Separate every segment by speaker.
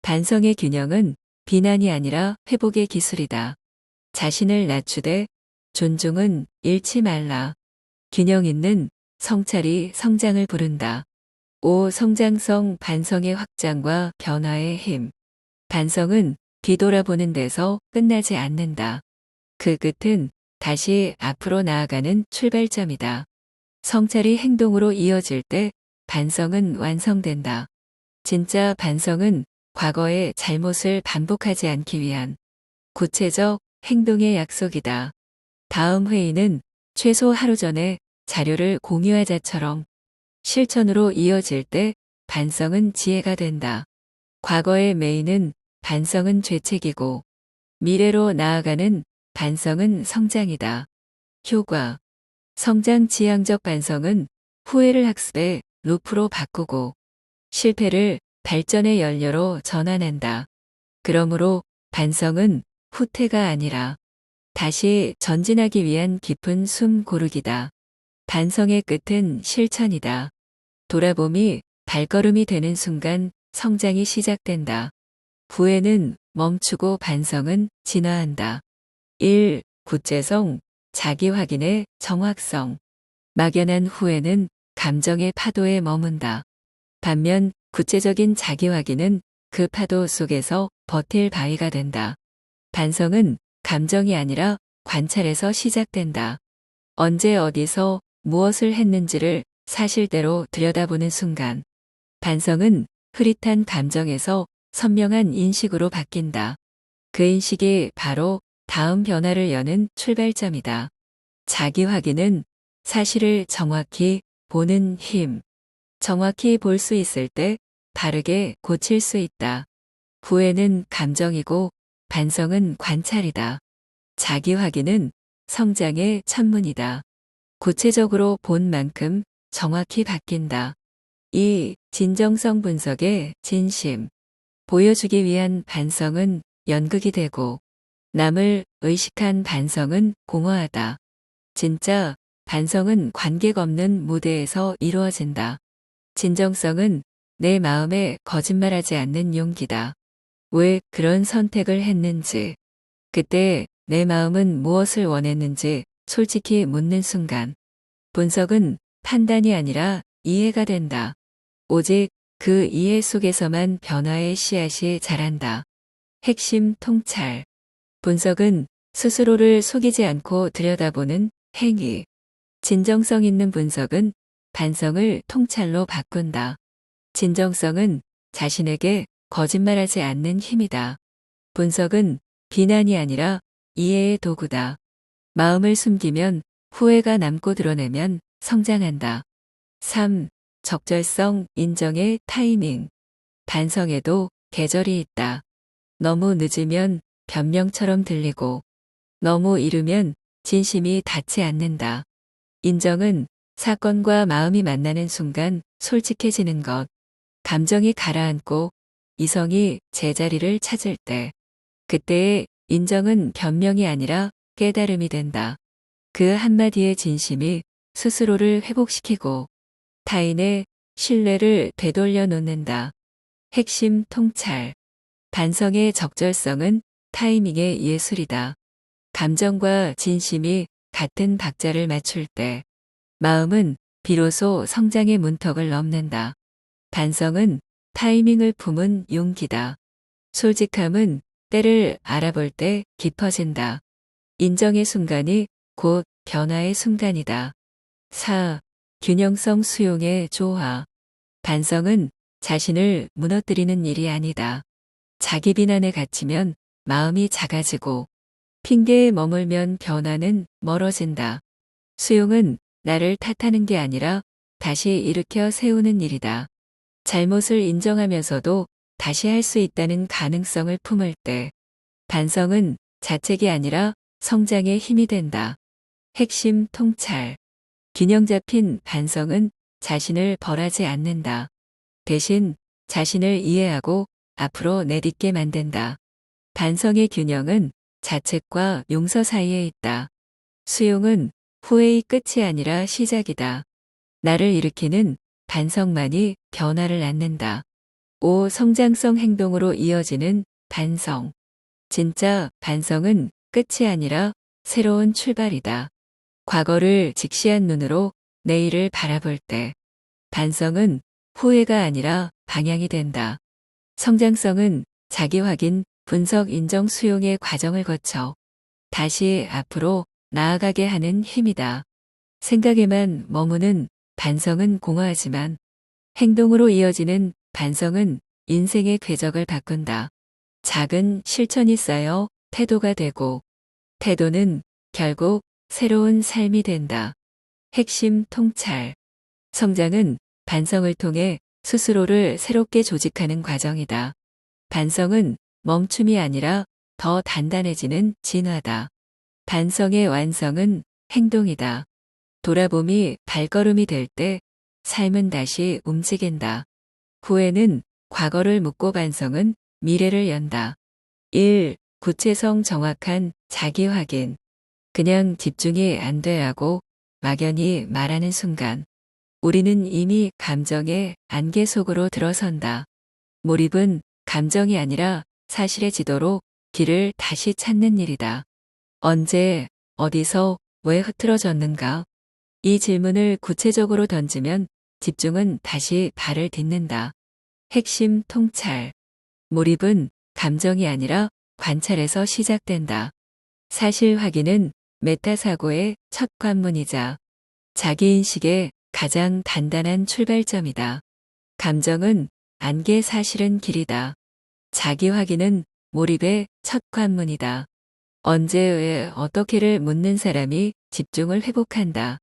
Speaker 1: 반성의 균형은 비난이 아니라 회복의 기술이다. 자신을 낮추되 존중은 잃지 말라. 균형 있는 성찰이 성장을 부른다. 5. 성장성 반성의 확장과 변화의 힘. 반성은 뒤돌아보는 데서 끝나지 않는다. 그 끝은 다시 앞으로 나아가는 출발점이다. 성찰이 행동으로 이어질 때 반성은 완성된다. 진짜 반성은 과거의 잘못을 반복하지 않기 위한 구체적 행동의 약속이다. 다음 회의는 최소 하루 전에 자료를 공유하자처럼 실천으로 이어질 때 반성은 지혜가 된다. 과거의 매이는 반성은 죄책이고 미래로 나아가는 반성은 성장이다. 효과. 성장 지향적 반성은 후회를 학습의 루프로 바꾸고 실패를 발전의 연료로 전환한다. 그러므로 반성은 후퇴가 아니라 다시 전진하기 위한 깊은 숨 고르기다. 반성의 끝은 실천이다. 돌아봄이 발걸음이 되는 순간 성장이 시작된다. 후회는 멈추고 반성은 진화한다. 1. 구체성, 자기 확인의 정확성. 막연한 후회는 감정의 파도에 머문다. 반면 구체적인 자기 확인은 그 파도 속에서 버틸 바위가 된다. 반성은 감정이 아니라 관찰에서 시작된다. 언제 어디서 무엇을 했는지를 사실대로 들여다보는 순간 반성은 흐릿한 감정에서 선명한 인식으로 바뀐다. 그 인식이 바로 다음 변화를 여는 출발점이다. 자기 확인은 사실을 정확히 보는 힘. 정확히 볼 수 있을 때 바르게 고칠 수 있다. 후회는 감정이고 반성은 관찰이다. 자기 확인은 성장의 천문이다. 구체적으로 본 만큼 정확히 바뀐다. 2. 진정성 분석의 진심. 보여주기 위한 반성은 연극이 되고 남을 의식한 반성은 공허하다. 진짜 반성은 관객 없는 무대에서 이루어진다. 진정성은 내 마음에 거짓말하지 않는 용기다. 왜 그런 선택을 했는지, 그때 내 마음은 무엇을 원했는지 솔직히 묻는 순간, 분석은 판단이 아니라 이해가 된다. 오직 그 이해 속에서만 변화의 씨앗이 자란다. 핵심 통찰. 분석은 스스로를 속이지 않고 들여다보는 행위. 진정성 있는 분석은 반성을 통찰로 바꾼다. 진정성은 자신에게 거짓말하지 않는 힘이다. 분석은 비난이 아니라 이해의 도구다. 마음을 숨기면 후회가 남고 드러내면 성장한다. 3. 적절성 인정의 타이밍. 반성에도 계절이 있다. 너무 늦으면 변명처럼 들리고 너무 이르면 진심이 닿지 않는다. 인정은 사건과 마음이 만나는 순간 솔직해지는 것. 감정이 가라앉고 이성이 제자리를 찾을 때. 그때의 인정은 변명이 아니라 깨달음이 된다. 그 한마디의 진심이 스스로를 회복시키고 타인의 신뢰를 되돌려 놓는다. 핵심 통찰. 반성의 적절성은 타이밍의 예술이다. 감정과 진심이 같은 박자를 맞출 때 마음은 비로소 성장의 문턱을 넘는다. 반성은 타이밍을 품은 용기다. 솔직함은 때를 알아볼 때 깊어진다. 인정의 순간이 곧 변화의 순간이다. 4. 균형성 수용의 조화. 반성은 자신을 무너뜨리는 일이 아니다. 자기 비난에 갇히면 마음이 작아지고 핑계에 머물면 변화는 멀어진다. 수용은 나를 탓하는 게 아니라 다시 일으켜 세우는 일이다. 잘못을 인정하면서도 다시 할 수 있다는 가능성을 품을 때 반성은 자책이 아니라 성장의 힘이 된다. 핵심 통찰. 균형 잡힌 반성은 자신을 벌하지 않는다. 대신 자신을 이해하고 앞으로 내딛게 만든다. 반성의 균형은 자책과 용서 사이에 있다. 수용은 후회의 끝이 아니라 시작이다. 나를 일으키는 반성만이 변화를 낳는다. 5. 성장성 행동으로 이어지는 반성. 진짜 반성은 끝이 아니라 새로운 출발이다. 과거를 직시한 눈으로 내일을 바라볼 때 반성은 후회가 아니라 방향이 된다. 성장성은 자기 확인, 분석, 인정, 수용의 과정을 거쳐 다시 앞으로 나아가게 하는 힘이다. 생각에만 머무는 반성은 공허하지만 행동으로 이어지는 반성은 인생의 궤적을 바꾼다. 작은 실천이 쌓여 태도가 되고 태도는 결국 새로운 삶이 된다. 핵심 통찰. 성장은 반성을 통해 스스로를 새롭게 조직하는 과정이다. 반성은 멈춤이 아니라 더 단단해지는 진화다. 반성의 완성은 행동이다. 돌아봄이 발걸음이 될 때 삶은 다시 움직인다. 후회는 과거를 묻고 반성은 미래를 연다. 1. 구체성 정확한 자기 확인. 그냥 집중이 안 돼 하고 막연히 말하는 순간 우리는 이미 감정의 안개 속으로 들어선다. 몰입은 감정이 아니라 사실의 지도로 길을 다시 찾는 일이다. 언제, 어디서, 왜 흐트러졌는가? 이 질문을 구체적으로 던지면 집중은 다시 발을 딛는다. 핵심 통찰. 몰입은 감정이 아니라 관찰에서 시작된다. 사실 확인은 메타사고의 첫 관문이자 자기인식의 가장 단단한 출발점이다. 감정은 안개, 사실은 길이다. 자기 확인은 몰입의 첫 관문이다. 언제, 왜, 어떻게를 묻는 사람이 집중을 회복한다.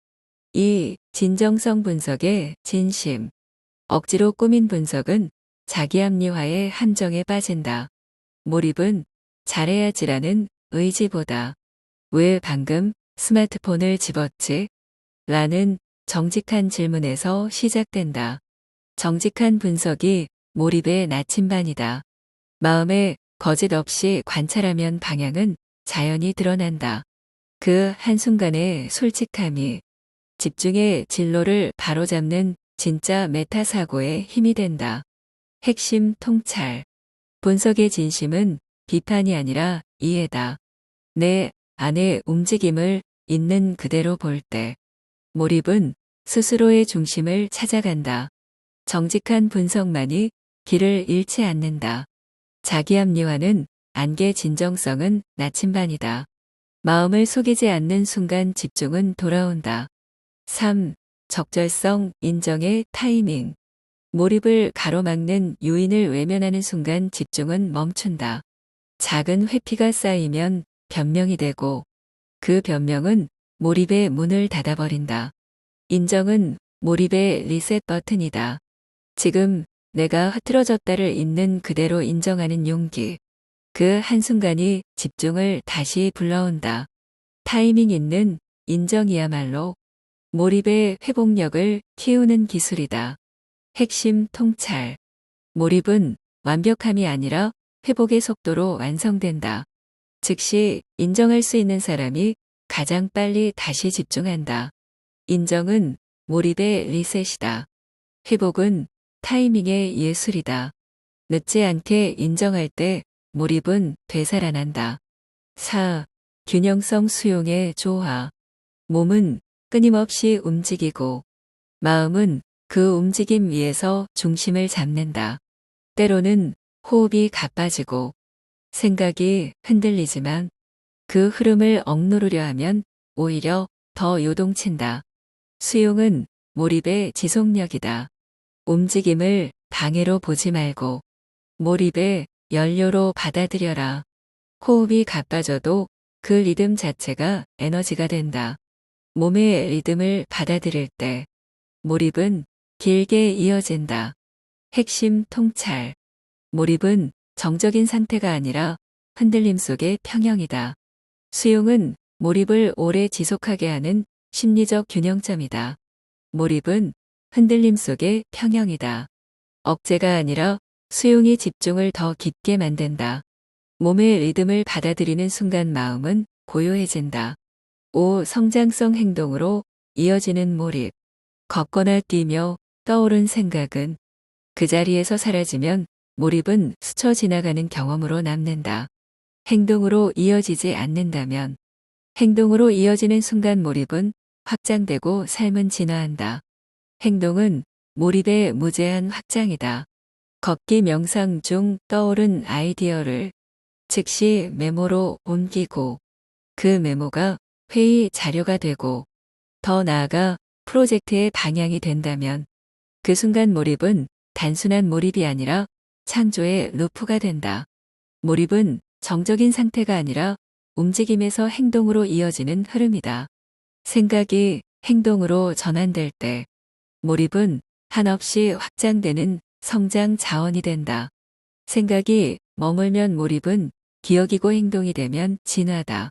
Speaker 1: 2. 진정성 분석의 진심. 억지로 꾸민 분석은 자기 합리화의 함정에 빠진다. 몰입은 잘해야지라는 의지보다 왜 방금 스마트폰을 집었지? 라는 정직한 질문에서 시작된다. 정직한 분석이 몰입의 나침반이다. 마음에 거짓 없이 관찰하면 방향은 자연히 드러난다. 그 한순간의 솔직함이 집중의 진로를 바로잡는 진짜 메타사고의 힘이 된다. 핵심 통찰. 분석의 진심은 비판이 아니라 이해다. 내 안의 움직임을 있는 그대로 볼 때 몰입은 스스로의 중심을 찾아간다. 정직한 분석만이 길을 잃지 않는다. 자기 합리화는 안개, 진정성은 나침반이다. 마음을 속이지 않는 순간 집중은 돌아온다. 3. 적절성, 인정의 타이밍. 몰입을 가로막는 요인을 외면하는 순간 집중은 멈춘다. 작은 회피가 쌓이면 변명이 되고 그 변명은 몰입의 문을 닫아버린다. 인정은 몰입의 리셋 버튼이다. 지금 내가 흐트러졌다를 있는 그대로 인정하는 용기. 그 한순간이 집중을 다시 불러온다. 타이밍 있는 인정이야말로 몰입의 회복력을 키우는 기술이다. 핵심 통찰. 몰입은 완벽함이 아니라 회복의 속도로 완성된다. 즉시 인정할 수 있는 사람이 가장 빨리 다시 집중한다. 인정은 몰입의 리셋이다. 회복은 타이밍의 예술이다. 늦지 않게 인정할 때 몰입은 되살아난다. 4. 균형성 수용의 조화. 몸은 끊임없이 움직이고 마음은 그 움직임 위에서 중심을 잡는다. 때로는 호흡이 가빠지고 생각이 흔들리지만 그 흐름을 억누르려 하면 오히려 더 요동친다. 수용은 몰입의 지속력이다. 움직임을 방해로 보지 말고 몰입의 연료로 받아들여라. 호흡이 가빠져도 그 리듬 자체가 에너지가 된다. 몸의 리듬을 받아들일 때 몰입은 길게 이어진다. 핵심 통찰. 몰입은 정적인 상태가 아니라 흔들림 속의 평형이다. 수용은 몰입을 오래 지속하게 하는 심리적 균형점이다. 몰입은 흔들림 속의 평형이다. 억제가 아니라 수용이 집중을 더 깊게 만든다. 몸의 리듬을 받아들이는 순간 마음은 고요해진다. 5. 성장성 행동으로 이어지는 몰입. 걷거나 뛰며 떠오른 생각은 그 자리에서 사라지면 몰입은 스쳐 지나가는 경험으로 남는다. 행동으로 이어지지 않는다면 행동으로 이어지는 순간 몰입은 확장되고 삶은 진화한다. 행동은 몰입의 무제한 확장이다. 걷기 명상 중 떠오른 아이디어를 즉시 메모로 옮기고 그 메모가 회의 자료가 되고 더 나아가 프로젝트의 방향이 된다면 그 순간 몰입은 단순한 몰입이 아니라 창조의 루프가 된다. 몰입은 정적인 상태가 아니라 움직임에서 행동으로 이어지는 흐름이다. 생각이 행동으로 전환될 때 몰입은 한없이 확장되는 성장 자원이 된다. 생각이 머물면 몰입은 기억이고 행동이 되면 진화다.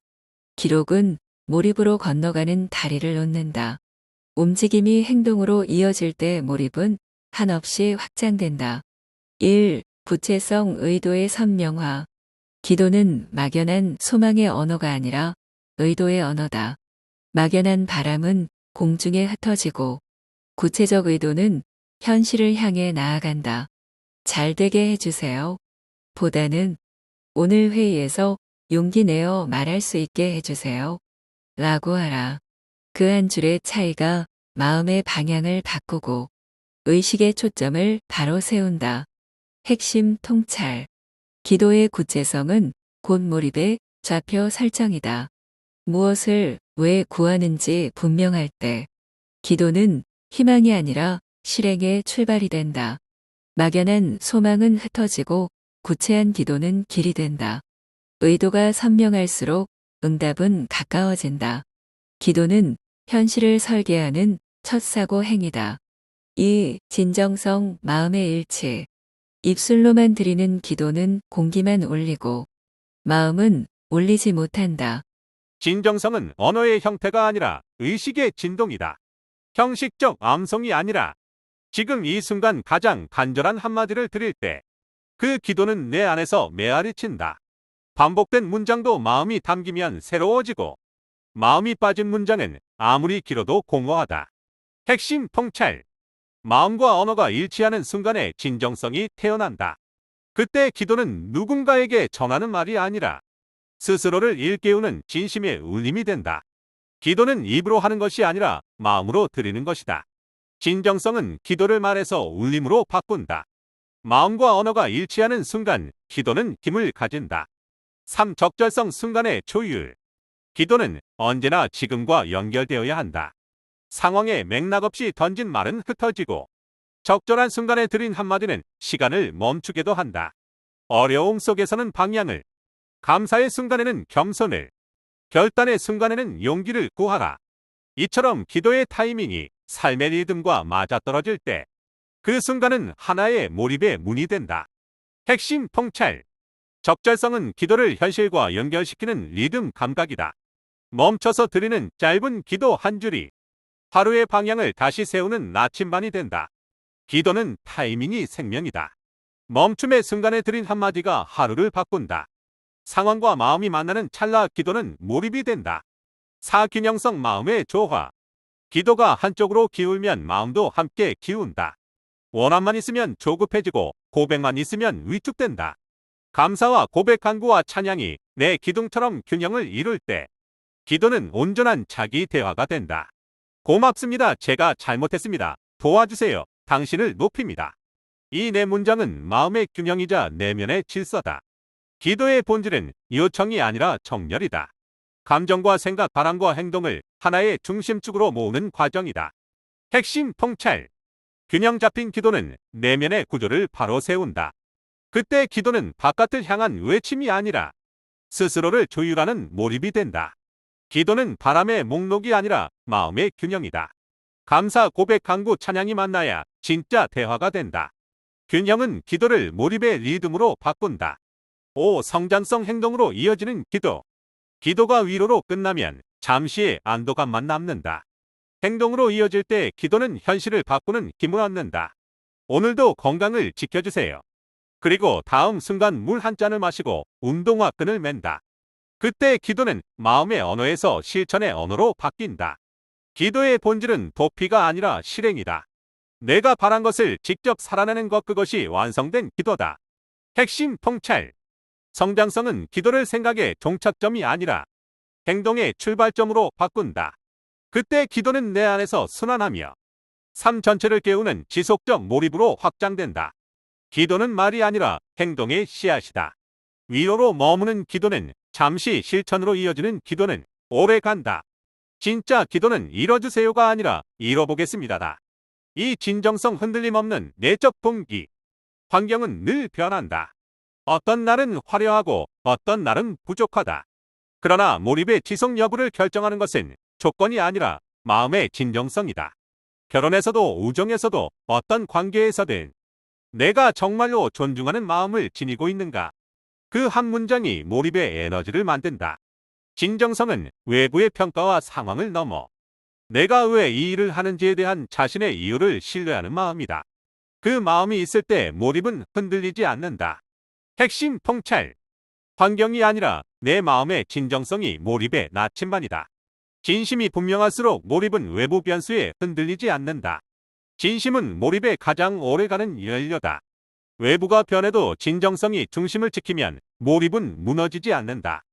Speaker 1: 기록은 몰입으로 건너가는 다리를 놓는다. 움직임이 행동으로 이어질 때 몰입은 한없이 확장된다. 1. 구체성 의도의 선명화. 기도는 막연한 소망의 언어가 아니라 의도의 언어다. 막연한 바람은 공중에 흩어지고 구체적 의도는 현실을 향해 나아간다. 잘 되게 해주세요. 보다는 오늘 회의에서 용기 내어 말할 수 있게 해주세요. 라고 하라. 그 한 줄의 차이가 마음의 방향을 바꾸고 의식의 초점을 바로 세운다. 핵심 통찰. 기도의 구체성은 곧 몰입의 좌표 설정이다. 무엇을 왜 구하는지 분명할 때 기도는 희망이 아니라 실행의 출발이 된다. 막연한 소망은 흩어지고 구체한 기도는 길이 된다. 의도가 선명할수록 응답은 가까워진다. 기도는 현실을 설계하는 첫 사고 행위다. 2. 진정성 마음의 일치. 입술로만 드리는 기도는 공기만 올리고 마음은 올리지 못한다.
Speaker 2: 진정성은 언어의 형태가 아니라 의식의 진동이다. 형식적 암송이 아니라 지금 이 순간 가장 간절한 한마디를 드릴 때 그 기도는 내 안에서 메아리 친다. 반복된 문장도 마음이 담기면 새로워지고 마음이 빠진 문장은 아무리 길어도 공허하다. 핵심 통찰. 마음과 언어가 일치하는 순간에 진정성이 태어난다. 그때 기도는 누군가에게 전하는 말이 아니라 스스로를 일깨우는 진심의 울림이 된다. 기도는 입으로 하는 것이 아니라 마음으로 드리는 것이다. 진정성은 기도를 말해서 울림으로 바꾼다. 마음과 언어가 일치하는 순간 기도는 힘을 가진다. 3. 적절성 순간의 조율. 기도는 언제나 지금과 연결되어야 한다. 상황에 맥락 없이 던진 말은 흩어지고 적절한 순간에 드린 한마디는 시간을 멈추게도 한다. 어려움 속에서는 방향을, 감사의 순간에는 겸손을, 결단의 순간에는 용기를 구하라. 이처럼 기도의 타이밍이 삶의 리듬과 맞아떨어질 때 그 순간은 하나의 몰입의 문이 된다. 핵심 통찰. 적절성은 기도를 현실과 연결시키는 리듬 감각이다. 멈춰서 드리는 짧은 기도 한 줄이 하루의 방향을 다시 세우는 나침반이 된다. 기도는 타이밍이 생명이다. 멈춤의 순간에 드린 한마디가 하루를 바꾼다. 상황과 마음이 만나는 찰나 기도는 몰입이 된다. 4. 균형성 마음의 조화. 기도가 한쪽으로 기울면 마음도 함께 기운다. 원함만 있으면 조급해지고 고백만 있으면 위축된다. 감사와 고백 간구와 찬양이 내 기둥처럼 균형을 이룰 때 기도는 온전한 자기 대화가 된다. 고맙습니다. 제가 잘못했습니다. 도와주세요. 당신을 높입니다. 이 네 문장은 마음의 균형이자 내면의 질서다. 기도의 본질은 요청이 아니라 정렬이다. 감정과 생각, 바람과 행동을 하나의 중심축으로 모으는 과정이다. 핵심 통찰. 균형 잡힌 기도는 내면의 구조를 바로 세운다. 그때 기도는 바깥을 향한 외침이 아니라 스스로를 조율하는 몰입이 된다. 기도는 바람의 목록이 아니라 마음의 균형이다. 감사, 고백, 간구, 찬양이 만나야 진짜 대화가 된다. 균형은 기도를 몰입의 리듬으로 바꾼다. 5. 성장성 행동으로 이어지는 기도. 기도가 위로로 끝나면 잠시의 안도감만 남는다. 행동으로 이어질 때 기도는 현실을 바꾸는 힘을 얻는다. 오늘도 건강을 지켜주세요. 그리고 다음 순간 물 한 잔을 마시고 운동화 끈을 맨다. 그때 기도는 마음의 언어에서 실천의 언어로 바뀐다. 기도의 본질은 도피가 아니라 실행이다. 내가 바란 것을 직접 살아내는 것, 그것이 완성된 기도다. 핵심 통찰. 성장성은 기도를 생각의 종착점이 아니라 행동의 출발점으로 바꾼다. 그때 기도는 내 안에서 순환하며 삶 전체를 깨우는 지속적 몰입으로 확장된다. 기도는 말이 아니라 행동의 씨앗이다. 위로로 머무는 기도는 잠시, 실천으로 이어지는 기도는 오래 간다. 진짜 기도는 이뤄주세요가 아니라 이뤄보겠습니다다. 이 진정성 흔들림 없는 내적 동기. 환경은 늘 변한다. 어떤 날은 화려하고 어떤 날은 부족하다. 그러나 몰입의 지속 여부를 결정하는 것은 조건이 아니라 마음의 진정성이다. 결혼에서도 우정에서도 어떤 관계에서든 내가 정말로 존중하는 마음을 지니고 있는가? 그 한 문장이 몰입의 에너지를 만든다. 진정성은 외부의 평가와 상황을 넘어 내가 왜 이 일을 하는지에 대한 자신의 이유를 신뢰하는 마음이다. 그 마음이 있을 때 몰입은 흔들리지 않는다. 핵심 통찰. 환경이 아니라 내 마음의 진정성이 몰입의 나침반이다. 진심이 분명할수록 몰입은 외부 변수에 흔들리지 않는다. 진심은 몰입에 가장 오래가는 연료다. 외부가 변해도 진정성이 중심을 지키면 몰입은 무너지지 않는다.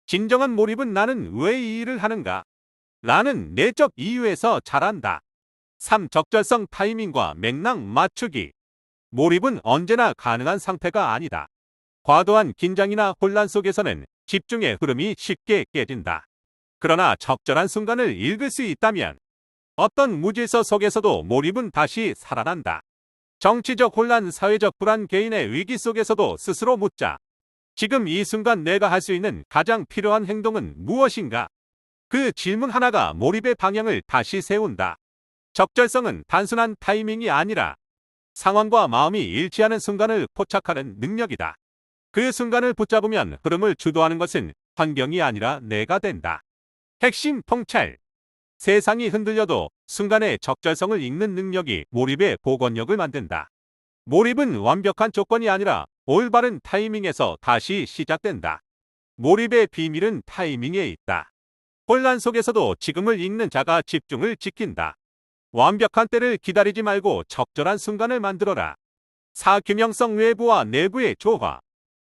Speaker 2: 진정한 몰입은 나는 왜 이 일을 하는가? 라는 내적 이유에서 자란다. 3. 적절성, 타이밍과 맥락 맞추기. 몰입은 언제나 가능한 상태가 아니다. 과도한 긴장이나 혼란 속에서는 집중의 흐름이 쉽게 깨진다. 그러나 적절한 순간을 읽을 수 있다면 어떤 무질서 속에서도 몰입은 다시 살아난다. 정치적 혼란, 사회적 불안, 개인의 위기 속에서도 스스로 묻자. 지금 이 순간 내가 할 수 있는 가장 필요한 행동은 무엇인가? 그 질문 하나가 몰입의 방향을 다시 세운다. 적절성은 단순한 타이밍이 아니라 상황과 마음이 일치하는 순간을 포착하는 능력이다. 그 순간을 붙잡으면 흐름을 주도하는 것은 환경이 아니라 내가 된다. 핵심 통찰. 세상이 흔들려도 순간의 적절성을 읽는 능력이 몰입의 복원력을 만든다. 몰입은 완벽한 조건이 아니라 올바른 타이밍에서 다시 시작된다. 몰입의 비밀은 타이밍에 있다. 혼란 속에서도 지금을 읽는 자가 집중을 지킨다. 완벽한 때를 기다리지 말고 적절한 순간을 만들어라. 4. 균형성, 외부와 내부의 조화.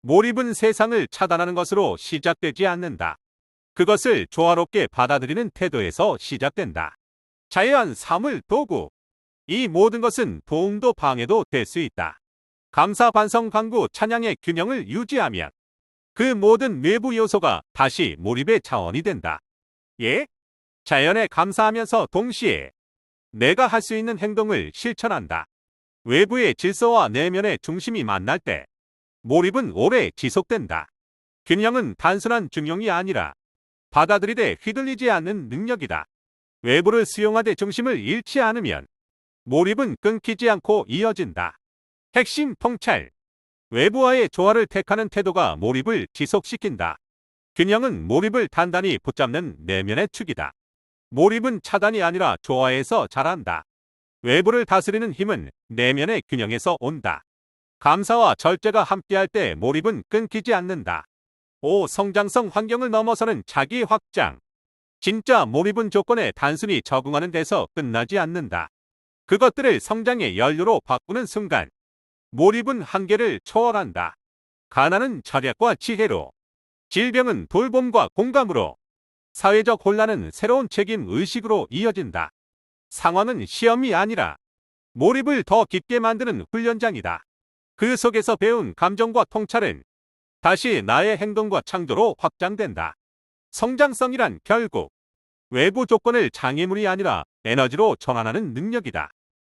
Speaker 2: 몰입은 세상을 차단하는 것으로 시작되지 않는다. 그것을 조화롭게 받아들이는 태도에서 시작된다. 자연, 사물, 도구. 이 모든 것은 도움도 방해도 될 수 있다. 감사, 반성, 간구, 찬양의 균형을 유지하면 그 모든 외부 요소가 다시 몰입의 차원이 된다. 예? 자연에 감사하면서 동시에 내가 할 수 있는 행동을 실천한다. 외부의 질서와 내면의 중심이 만날 때 몰입은 오래 지속된다. 균형은 단순한 중용이 아니라 받아들이되 휘둘리지 않는 능력이다. 외부를 수용하되 중심을 잃지 않으면 몰입은 끊기지 않고 이어진다. 핵심 통찰. 외부와의 조화를 택하는 태도가 몰입을 지속시킨다. 균형은 몰입을 단단히 붙잡는 내면의 축이다. 몰입은 차단이 아니라 조화에서 자란다. 외부를 다스리는 힘은 내면의 균형에서 온다. 감사와 절제가 함께할 때 몰입은 끊기지 않는다. 5. 성장성, 환경을 넘어서는 자기 확장. 진짜 몰입은 조건에 단순히 적응하는 데서 끝나지 않는다. 그것들을 성장의 연료로 바꾸는 순간 몰입은 한계를 초월한다. 가난은 절약과 지혜로, 질병은 돌봄과 공감으로, 사회적 혼란은 새로운 책임 의식으로 이어진다. 상황은 시험이 아니라 몰입을 더 깊게 만드는 훈련장이다. 그 속에서 배운 감정과 통찰은 다시 나의 행동과 창조로 확장된다. 성장성이란 결국 외부 조건을 장애물이 아니라 에너지로 전환하는 능력이다.